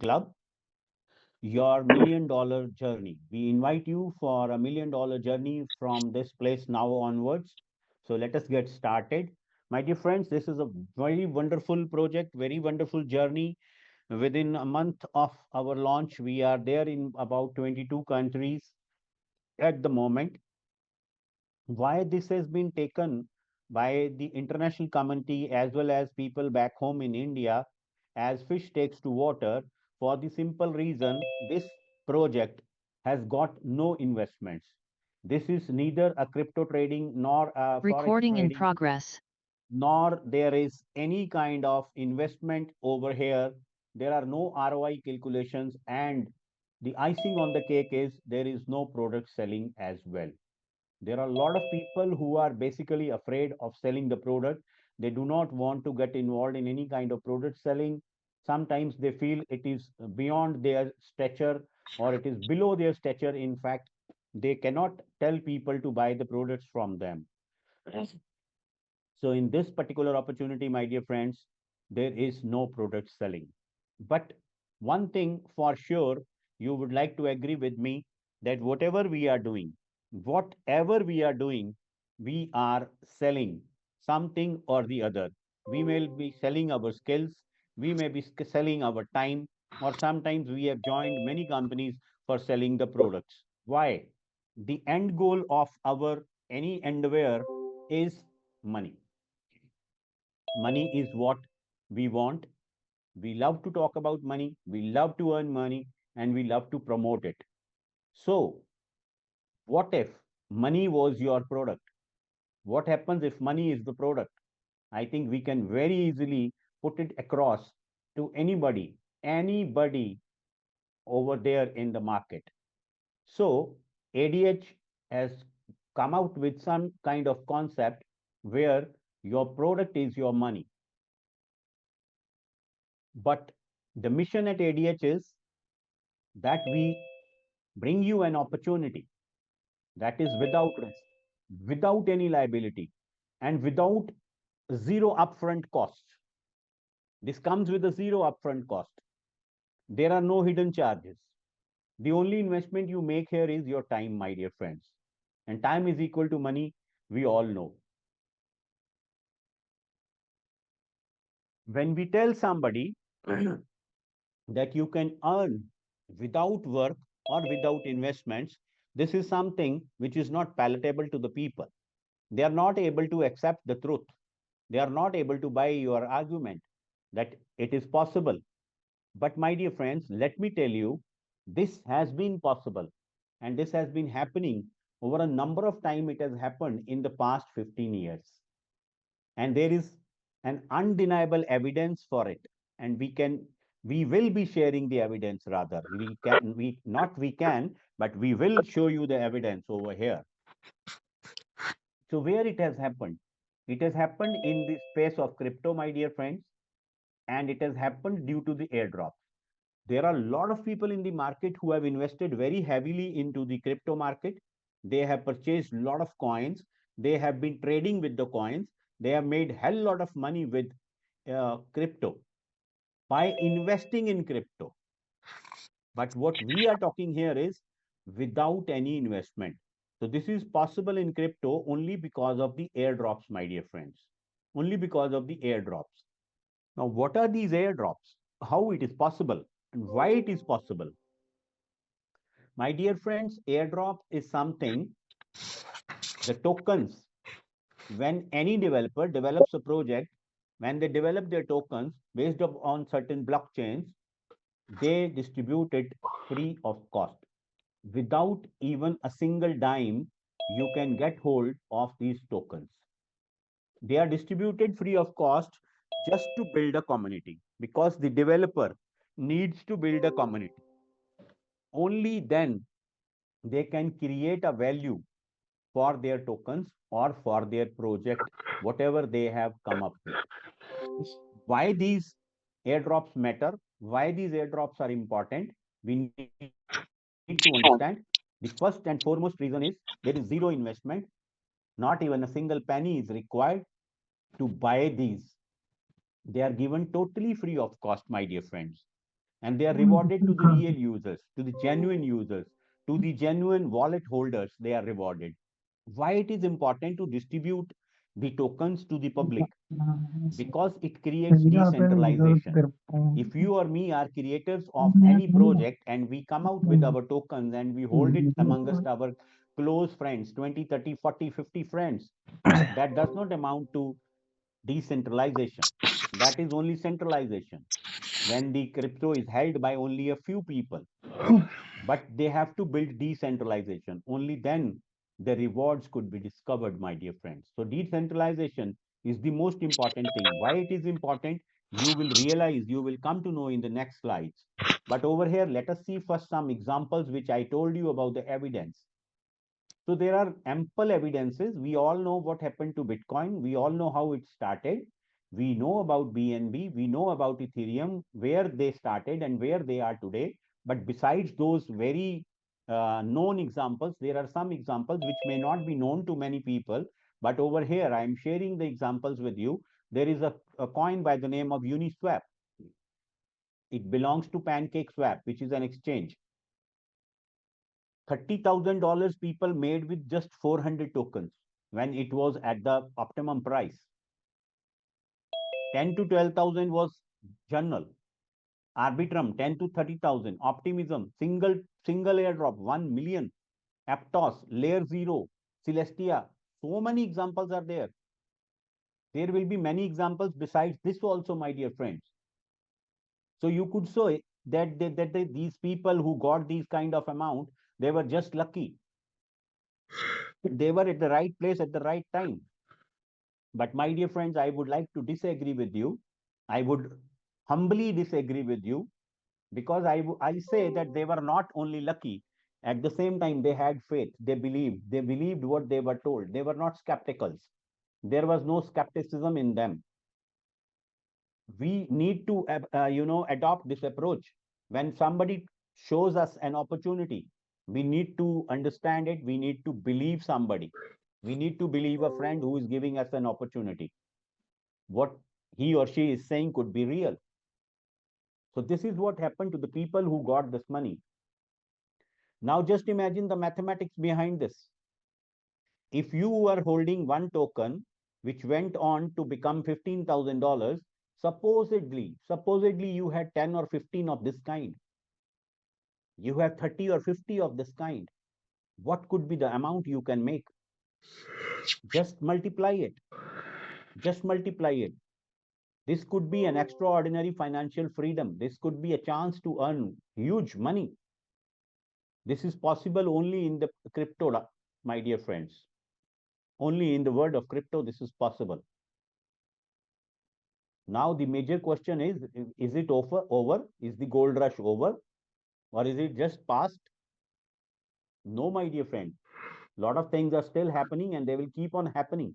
Club, your $1 million journey. We invite you for a $1 million journey from this place now onwards. So let us get started. My dear friends, this is a very wonderful project, very wonderful journey. Within a month of our launch, we are there in about 22 countries at the moment. Why this has been taken by the international community as well as people back home in India as fish takes to water, for the simple reason this project has got no investments. This is neither a crypto trading nor a forex Recording in trading, progress. nor there is any kind of investment over here. There are no ROI calculations, and the icing on the cake is there is no product selling as well. There are a lot of people who are basically afraid of selling the product. They do not want to get involved in any kind of product selling. Sometimes they feel it is beyond their stature or it is below their stature. In fact, they cannot tell people to buy the products from them. So, in this particular opportunity, my dear friends, there is no product selling. But one thing for sure, you would like to agree with me that whatever we are doing, we are selling something or the other. We may be selling our skills, we may be selling our time, or sometimes we have joined many companies for selling the products. Why? The end goal of our any endeavor is money. Money is what we want. We love to talk about money, we love to earn money, and we love to promote it. So, what if money was your product? What happens if money is the product? I think we can very easily put it across to anybody over there in the market. So, ADH has come out with some kind of concept where your product is your money. But the mission at ADH is that we bring you an opportunity that is without risk, without any liability, and without zero upfront cost. This comes with a zero upfront cost. There are no hidden charges. The only investment you make here is your time, my dear friends. And time is equal to money, we all know. When we tell somebody that you can earn without work or without investments, this is something which is not palatable to the people. They are not able to accept the truth. They are not able to buy your argument that it is possible. But, my dear friends, let me tell you, this has been possible and this has been happening over a number of time. It has happened in the past 15 years. And there is an undeniable evidence for it. And we will be sharing the evidence rather. We can, but we will show you the evidence over here. So, where it has happened? It has happened in the space of crypto, my dear friends, and it has happened due to the airdrops. There are a lot of people in the market who have invested very heavily into the crypto market. They have purchased a lot of coins. They have been trading with the coins. They have made hell lot of money with crypto by investing in crypto. But what we are talking here is without any investment. So this is possible in crypto only because of the airdrops, my dear friends. Only because of the airdrops. Now, what are these airdrops? How it is possible and why it is possible? My dear friends, airdrop is something, the tokens, when any developer develops a project, when they develop their tokens based on certain blockchains, they distribute it free of cost. Without even a single dime, you can get hold of these tokens. They are distributed free of cost just to build a community because the developer needs to build a community. Only then they can create a value for their tokens or for their project, whatever they have come up with. Why these airdrops matter? Why these airdrops are important? We need to understand. The first and foremost reason is there is zero investment, not even a single penny is required to buy these. They are given totally free of cost, my dear friends. and they are rewarded to the real users, to the genuine users, to the genuine wallet holders. They are rewarded. Why it is important to distribute the tokens to the public? Because it creates decentralization. If you or me are creators of any project and we come out with our tokens and we hold it amongst our close friends, 20, 30, 40, 50 friends, that does not amount to decentralization. That is only centralization. When the crypto is held by only a few people, but they have to build decentralization. Only then the rewards could be discovered, my dear friends. So decentralization is the most important thing. Why it is important, you will realize, you will come to know in the next slides. But over here, let us see first some examples which I told you about the evidence. So there are ample evidences. We all know what happened to Bitcoin. We all know how it started. We know about BNB. We know about Ethereum, where they started and where they are today. But besides those very known examples, there are some examples which may not be known to many people. But over here, I am sharing the examples with you. There is a coin by the name of Uniswap. It belongs to PancakeSwap, which is an exchange. $30,000 people made with just 400 tokens when it was at the optimum price. 10 to 12,000 was journal. Arbitrum 10 to 30,000. Optimism single airdrop 1 million. Aptos, Layer Zero, Celestia. So many examples are there. There will be many examples besides this also, my dear friends. So you could say that these people who got these kind of amount, they were just lucky. They were at the right place at the right time. But my dear friends, I would like to disagree with you. I would humbly disagree with you because I say that they were not only lucky. At the same time, they had faith. They believed. They believed what they were told. They were not skepticals. There was no skepticism in them. We need to, adopt this approach. When somebody shows us an opportunity, we need to understand it. We need to believe somebody. We need to believe a friend who is giving us an opportunity. What he or she is saying could be real. So this is what happened to the people who got this money. Now just imagine the mathematics behind this. If you were holding one token, which went on to become $15,000, supposedly you had 10 or 15 of this kind. You have 30 or 50 of this kind. What could be the amount you can make? Just multiply it. Just multiply it. This could be an extraordinary financial freedom. This could be a chance to earn huge money. This is possible only in the crypto, my dear friends. Only in the world of crypto, this is possible. Now, the major question is it over? Is the gold rush over? Or is it just past? No, my dear friend. A lot of things are still happening and they will keep on happening.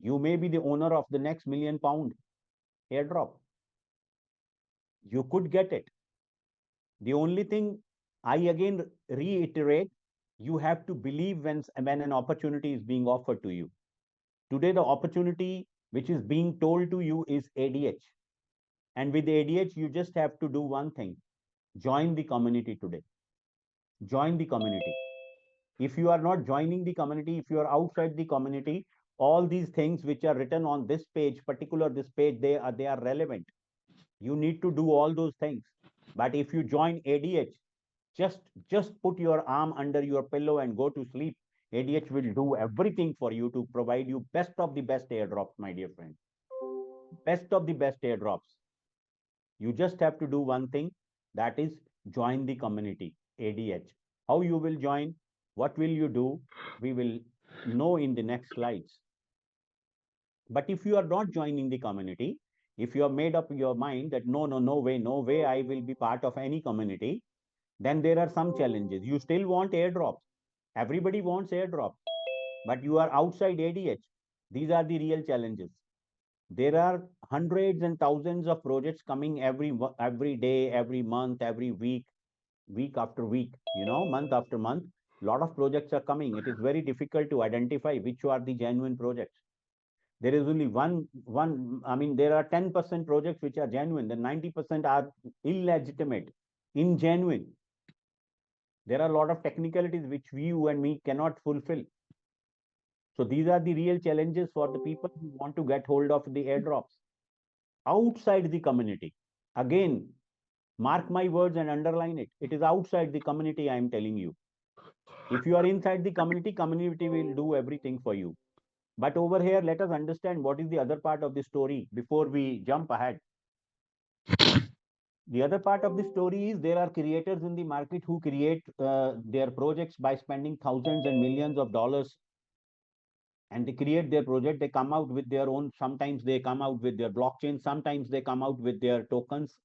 You may be the owner of the next £1,000,000 airdrop. You could get it. The only thing I again reiterate, you have to believe when an opportunity is being offered to you. Today, the opportunity which is being told to you is ADH. And with ADH, you just have to do one thing: join the community today. Join the community. If you are not joining the community, if you are outside the community, all these things which are written on this page, particular this page, they are relevant. You need to do all those things. But if you join ADH, just put your arm under your pillow and go to sleep. ADH will do everything for you to provide you best of the best airdrops, my dear friend. Best of the best airdrops. You just have to do one thing, that is join the community, ADH. How you will join? What will you do? We will know in the next slides. But if you are not joining the community, if you have made up your mind that no way, I will be part of any community, then there are some challenges. You still want airdrops. Everybody wants airdrops, but you are outside ADH. These are the real challenges. There are hundreds and thousands of projects coming every day, every month, every week, week after week, month after month. A lot of projects are coming. It is very difficult to identify which are the genuine projects. There is only I mean, there are 10% projects which are genuine, then 90% are illegitimate, ingenuine. There are a lot of technicalities which you and me cannot fulfill. So these are the real challenges for the people who want to get hold of the airdrops outside the community. Again, mark my words and underline it. It is outside the community, I am telling you. If you are inside the community, community will do everything for you. But over here, let us understand what is the other part of the story before we jump ahead. The other part of the story is there are creators in the market who create their projects by spending thousands and millions of dollars, and they create their project. They come out with their own, sometimes they come out with their blockchain, sometimes they come out with their tokens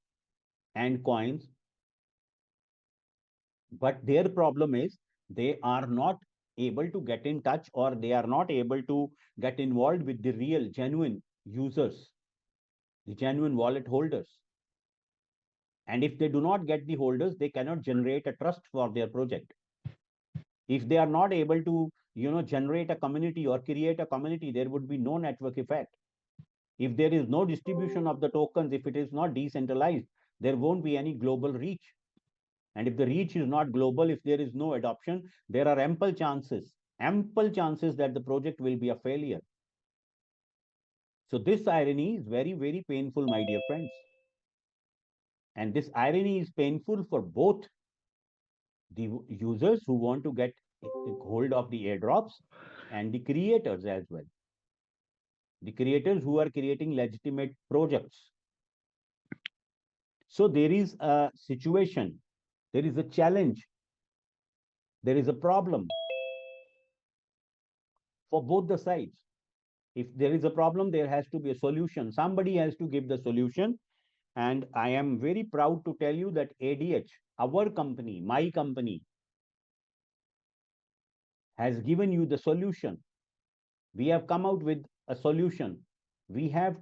and coins. But their problem is they are not able to get in touch, or they are not able to get involved with the real genuine users, the genuine wallet holders. And if they do not get the holders, they cannot generate a trust for their project. If they are not able to, generate a community or create a community, there would be no network effect. If there is no distribution of the tokens, if it is not decentralized, there won't be any global reach. And if the reach is not global, if there is no adoption, there are ample chances that the project will be a failure. So this irony is very, very painful, my dear friends. And this irony is painful for both the users who want to get hold of the airdrops and the creators as well. The creators who are creating legitimate projects. So there is a situation, there is a challenge, there is a problem for both the sides. If there is a problem, there has to be a solution. Somebody has to give the solution. And I am very proud to tell you that ADH, our company, my company, has given you the solution. We have come out with a solution. We have,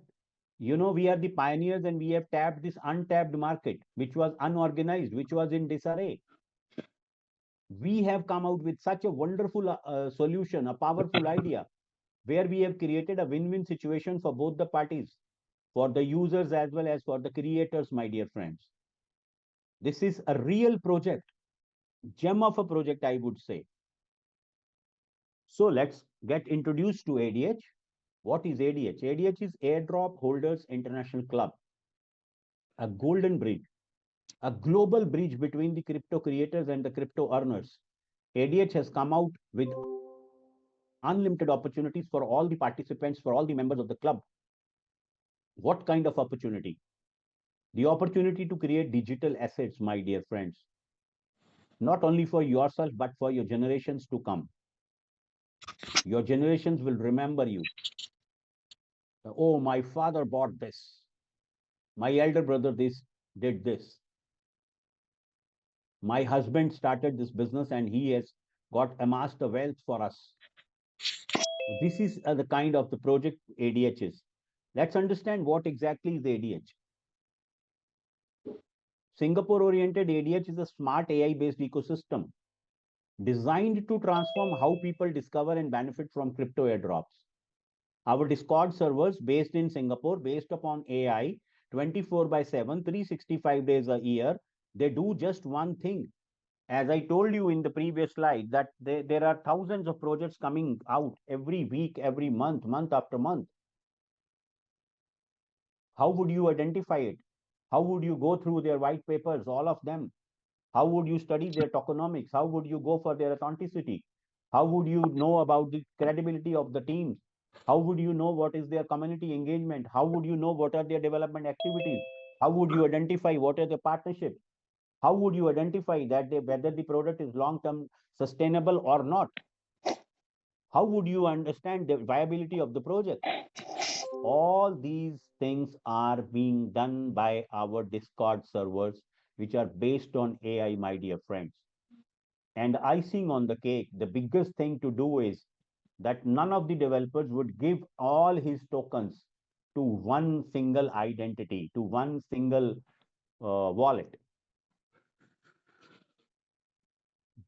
we are the pioneers, and we have tapped this untapped market, which was unorganized, which was in disarray. We have come out with such a wonderful solution, a powerful idea, where we have created a win-win situation for both the parties, for the users as well as for the creators, my dear friends. This is a real project, gem of a project, I would say. So let's get introduced to ADH. What is ADH? ADH is Airdrop Holders International Club, a golden bridge, a global bridge between the crypto creators and the crypto earners. ADH has come out with unlimited opportunities for all the participants, for all the members of the club. What kind of opportunity? The opportunity to create digital assets, my dear friends, not only for yourself, but for your generations to come. Your generations will remember you. Oh, my father bought this. My elder brother did this. My husband started this business and he has got amassed a wealth for us. This is the kind of the project ADH is. Let's understand what exactly is ADH. Singapore oriented ADH is a smart AI based ecosystem designed to transform how people discover and benefit from crypto airdrops. Our Discord servers based in Singapore, based upon AI, 24 by 7, 365 days a year, they do just one thing. As I told you in the previous slide, that there are thousands of projects coming out every week, every month, month after month. How would you identify it? How would you go through their white papers, all of them? How would you study their tokenomics? How would you go for their authenticity? How would you know about the credibility of the teams? How would you know what is their community engagement? How would you know what are their development activities? How would you identify what are the partnerships? How would you identify that whether the product is long-term sustainable or not? How would you understand the viability of the project? All these things are being done by our Discord servers, which are based on AI, my dear friends. And icing on the cake, the biggest thing to do is that none of the developers would give all his tokens to one single identity, to one single wallet.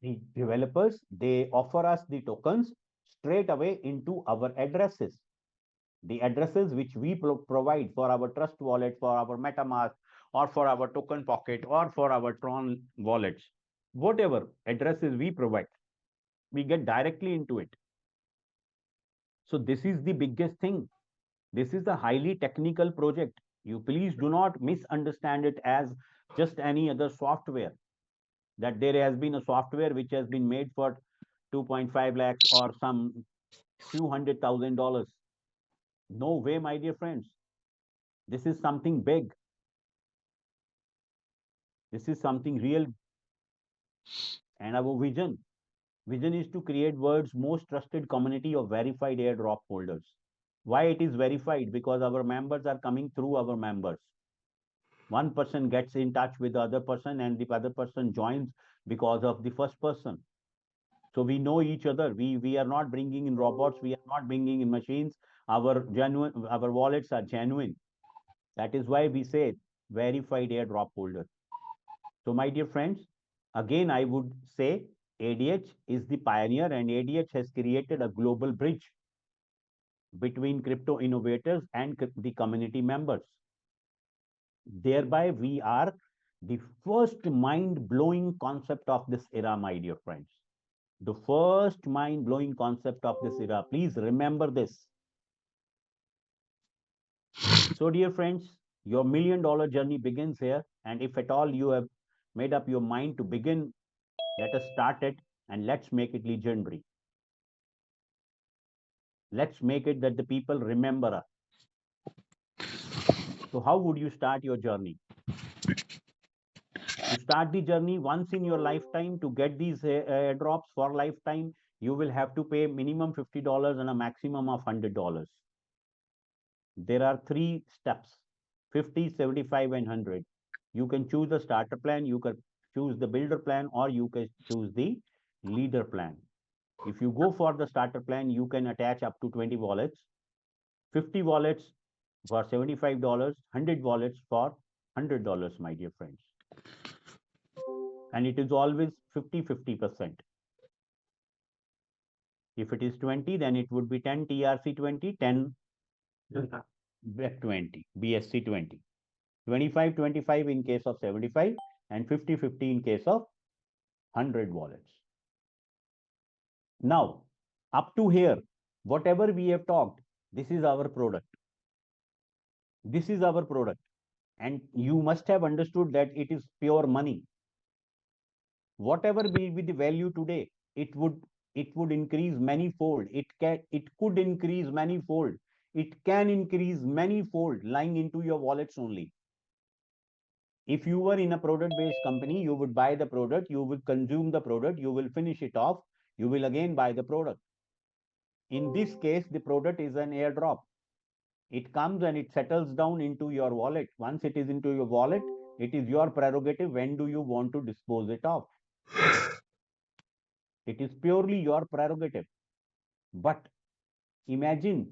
The developers, they offer us the tokens straight away into our addresses. The addresses which we provide for our Trust wallet, for our MetaMask, or for our Token Pocket, or for our Tron wallets, whatever addresses we provide, we get directly into it. So this is the biggest thing. This is a highly technical project. You please do not misunderstand it as just any other software, that there has been a software which has been made for 2.5 lakhs or some few $100,000. No way, my dear friends. This is something big. This is something real. And our vision is to create world's most trusted community of verified airdrop holders. Why it is verified? Because our members are coming through our members. One person gets in touch with the other person, and the other person joins because of the first person. So we know each other. We are not bringing in robots. We are not bringing in machines. Our wallets are genuine. That is why we say verified airdrop holder. So my dear friends, again I would say ADH is the pioneer, and ADH has created a global bridge between crypto innovators and the community members. Thereby, we are the first mind blowing concept of this era, my dear friends. The first mind blowing concept of this era. Please remember this. So, dear friends, your $1 million journey begins here. And if at all you have made up your mind to begin, let us start it and let's make it legendary. Let's make it that the people remember us. So, how would you start your journey? To start the journey once in your lifetime, to get these airdrops for lifetime, you will have to pay minimum $50 and a maximum of $100. There are three steps: 50, 75, and 100. You can choose the starter plan, you can choose the builder plan, or you can choose the leader plan. If you go for the starter plan, you can attach up to 20 wallets, 50 wallets for $75, 100 wallets for $100, my dear friends. And it is always 50-50%. If it is 20, then it would be 10 TRC20, 10 20, BSC 20. 25-25 in case of 75, and 50-50 in case of 100 wallets. Now, up to here, whatever we have talked, this is our product. This is our product. And you must have understood that it is pure money. Whatever will be the value today, it would increase many-fold. It could increase many-fold. It can increase many-fold lying into your wallets only. If you were in a product-based company, you would buy the product, you will consume the product, you will finish it off, you will again buy the product. In this case, the product is an airdrop. It comes and it settles down into your wallet. Once it is into your wallet, it is your prerogative when do you want to dispose it of. It is purely your prerogative. But imagine,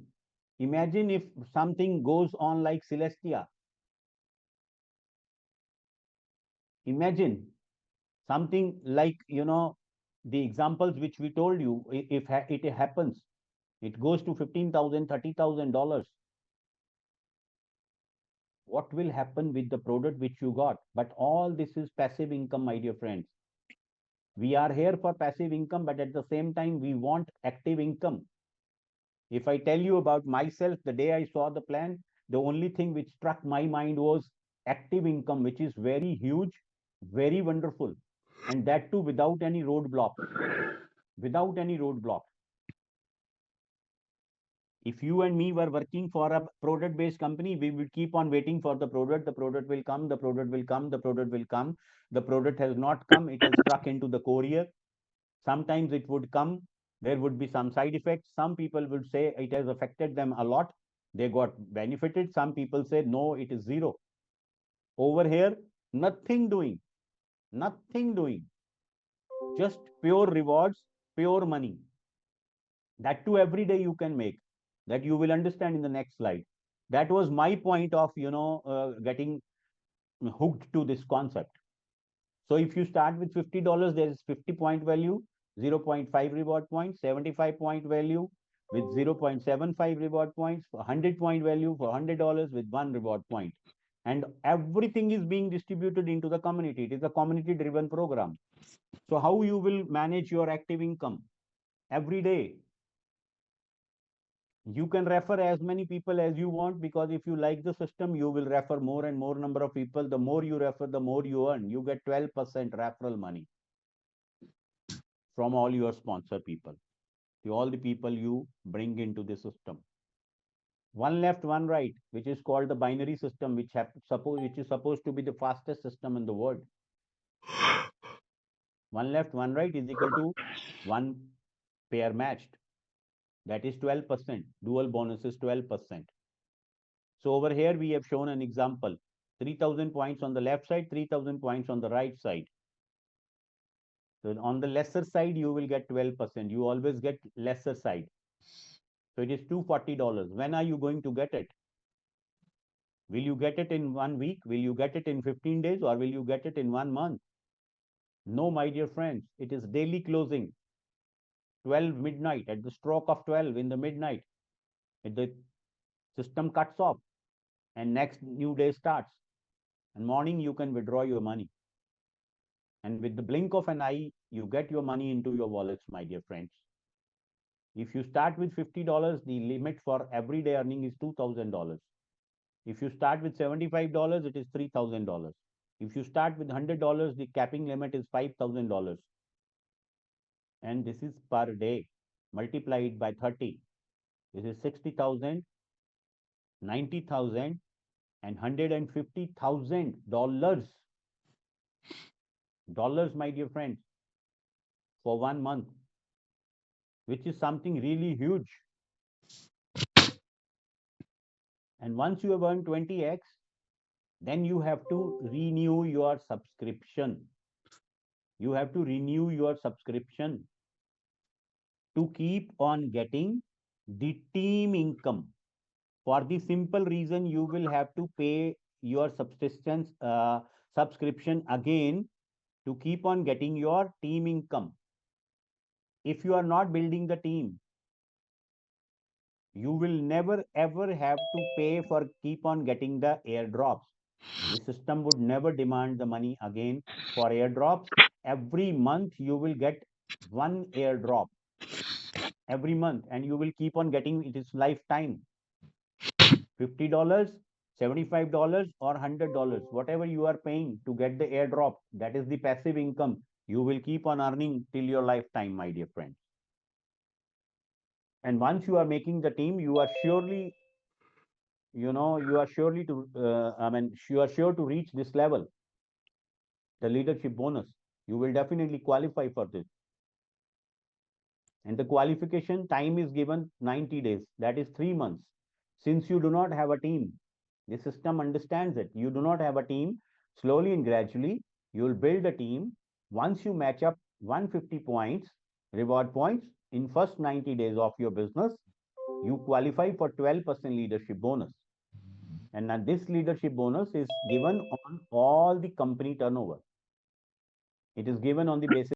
imagine if something goes on like Celestia. Imagine something like, the examples which we told you, if it happens, it goes to $15,000, $30,000. What will happen with the product which you got? But all this is passive income, my dear friends. We are here for passive income, but at the same time, we want active income. If I tell you about myself, the day I saw the plan, the only thing which struck my mind was active income, which is very huge, very wonderful, and that too without any roadblock. Without any roadblock. If you and me were working for a product based company, we would keep on waiting for the product. The product will come, the product will come, the product will come. The product has not come, it has struck into the courier. Sometimes it would come, there would be some side effects. Some people would say it has affected them a lot, they got benefited. Some people say no, it is zero. Over here, nothing doing, nothing doing, just pure rewards, pure money. That too every day you can make. That you will understand in the next slide. That was my point of getting hooked to this concept. So if you start with $50, there is 50 point value, 0.5 reward point, 75 point value, with 0.75 reward points, for 100-point value for $100 with 1 reward point. And everything is being distributed into the community. It is a community driven program. So how you will manage your active income? Every day you can refer as many people as you want, because if you like the system, you will refer more and more number of people. The more you refer, the more you earn. You get 12% referral money from all your sponsor people, all the people you bring into the system. One left, one right, which is called the binary system, which is supposed to be the fastest system in the world. One left, one right is equal to one pair matched. That is 12%. Dual bonus is 12%. So over here we have shown an example. 3,000 points on the left side, 3,000 points on the right side. So on the lesser side, you will get 12%. You always get lesser side. So it is $240. When are you going to get it? Will you get it in 1 week? Will you get it in 15 days? Or will you get it in 1 month? No, my dear friends, it is daily closing. 12 midnight, at the stroke of 12 in the midnight, the system cuts off and next new day starts. And morning you can withdraw your money. And with the blink of an eye, you get your money into your wallets, my dear friends. If you start with $50, the limit for everyday earning is $2,000. If you start with $75, it is $3,000. If you start with $100, the capping limit is $5,000. And this is per day. Multiply it by 30. This is 60,000, 90,000, and $150,000. Dollars, my dear friends, for 1 month, which is something really huge. And once you have earned 20x, then you have to renew your subscription. You have to renew your subscription to keep on getting the team income. For the simple reason, you will have to pay your subscription again to keep on getting your team income. If you are not building the team, you will never ever have to pay for keep on getting the airdrops. The system would never demand the money again for airdrops. Every month you will get one airdrop every month, and you will keep on getting it is lifetime. $50, $75, or $100, whatever you are paying to get the airdrop, that is the passive income you will keep on earning till your lifetime, my dear friends. And once you are making the team, you are surely, you are surely to, you are sure to reach this level, the leadership bonus. You will definitely qualify for this. And the qualification time is given 90 days, that is 3 months. Since you do not have a team, the system understands it. You do not have a team. Slowly and gradually, you will build a team. Once you match up 150 points, reward points in first 90 days of your business, you qualify for 12% leadership bonus. And now this leadership bonus is given on all the company turnover. It is given on the basis